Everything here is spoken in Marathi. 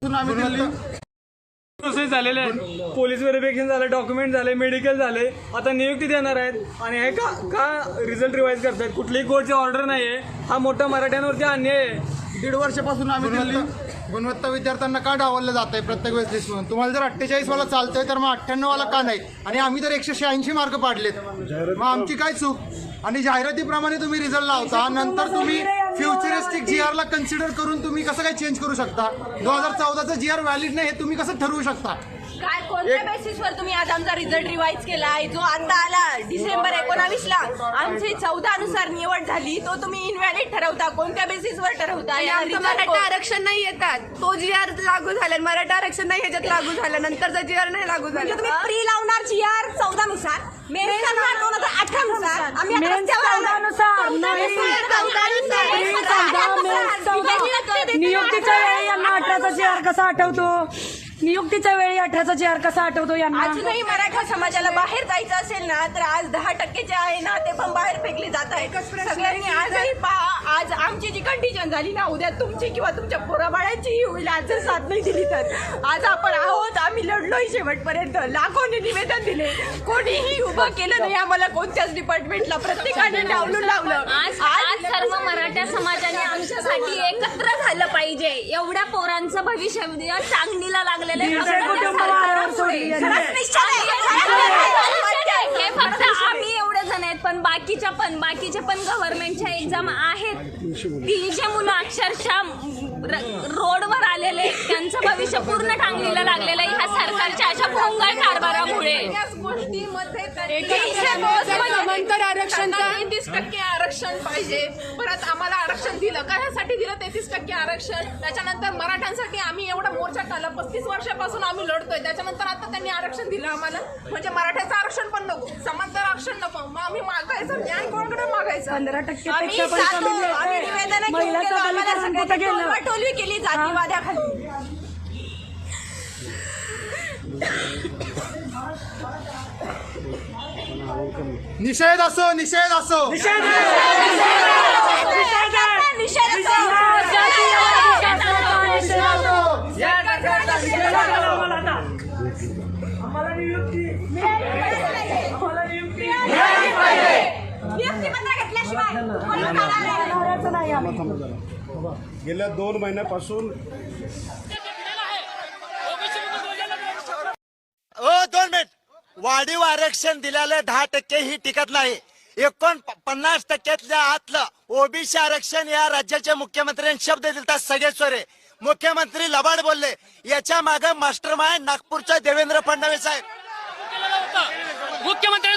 वर्षापासून आम्ही दिल्ली प्रोसेस झालेले आहेत. पोलीस व्हेरिफिकेशन झालं, डॉक्युमेंट झाले, मेडिकल झाले, आता नियुक्ती देणार आहेत आणि हे का रिझल्ट रिवाइज करतात. कुठलीही कोर्टची ऑर्डर नाही आहे. हा मोठा मराठ्यांवरती अन्याय आहे. 1.5 वर्षापासून आम्ही दिल्ली गुणवत्ता विद्यार्थ्यांना का डावललं जात आहे प्रत्येक वेळेस लिस्ट म्हणून. तुम्हाला जर 48 वाला चालतंय तर मग 98 वाला का नाही. आणि आम्ही तर 186 मार्क पाडलेत, मग आमची काय चूक. आणि जाहिरातीप्रमाणे तुम्ही रिझल्ट लावता, नंतर तुम्ही फ्युचरिस्टिक GR ला कन्सिडर करून तुम्ही कसं काय चेंज करू शकता. 2014चा GR व्हॅलिड नाही हे तुम्ही कसं ठरवू शकता. काय कोणत्या बेसिसवर तुम्ही आज आमचा रिझल्ट रिवाइज केलाय जो आता आला डिसेंबर 19ला आमची 14 नुसार निवड झाली तो तुम्ही इनव्हॅलिड ठरवता. कोणत्या बेसिसवर ठरवता. मराठा आरक्षण नाही येतात, तो GR लागू झाला. मराठा आरक्षण नाही ह्याच्यात लागू झालं, नंतरचा GR नाही लागू झाला. तुम्ही प्री लावणार GR 14 नुसार, मेन करणार 2018 नुसार, आम्ही नियुक्तीच्या वेळी यांना 18चा GR कसा आठवतो. नियुक्तीच्या वेळी 18चा GR कसा आठवतो यांना. अजूनही मराठा समाजाला बाहेर जायचं असेल ना तर आज 10% आहे ना ते पण बाहेर फेकले जात आहेत. सगळ्यांनी आजही आज आमची जी कंडिशन झाली ना उद्या तुमची किंवा तुमच्या पोराबाळांचीही होईल. आज जर साथ नाही दिली तर आज आपण आहोत. आम्ही लढलोय शेवटपर्यंत. लाखोने निवेदन दिले, कोणीही उभं केलं नाही आम्हाला कोणत्याच डिपार्टमेंटला. प्रत्येकाने डावलून लावलं. आज सर्व मराठा समाजाने आमच्यासाठी एकत्र झालं पाहिजे. एवढ्या पोरांचं भविष्य चांगलीला लागलं. हे फक्त आम्ही एवढे जण आहेत, पण बाकीचे पण गव्हर्नमेंटच्या एक्झाम आहेत. 300 मुलं अक्षरशः रोडवर आलेले, त्यांचं भविष्य पूर्ण टांगलीला लागलेलं आहे ह्या सरकारच्या अशा भोंगळ कारभारामुळे. समांतर आरक्षणचा 33% आरक्षण पाहिजे. परत आम्हाला आरक्षण दिलं, कशासाठी दिलं 33% आरक्षण. त्याच्यानंतर मराठ्यांसाठी आम्ही एवढा मोर्चा काढला, 35 वर्षापासून आम्ही लढतोय. त्याच्यानंतर आता त्यांनी आरक्षण दिलं आम्हाला, म्हणजे मराठ्याचं आरक्षण पण नको, समांतर आरक्षण नको. मग आम्ही मागायचं न्याय कोणाकडे मागायचं. 15% आम्ही पेक्षा पण कमी निवेदन टोलवी केली जातीवाद्याखाली. निषेध असो, निषेध असो, गेल्या 2 महिन्यापासून 2 मिनिट वाढीव आरक्षण दिलेलं 10% ही टिकत नाही. 49%तल्या आतलं ओबीसी आरक्षण या राज्याच्या मुख्यमंत्र्यांनी शब्द दिलता सगळे चोरे. मुख्यमंत्री लबाड बोलले. याच्या मागे मास्टर माइंड नागपूरचा देवेंद्र फडणवीस साहेब. मुख्यमंत्री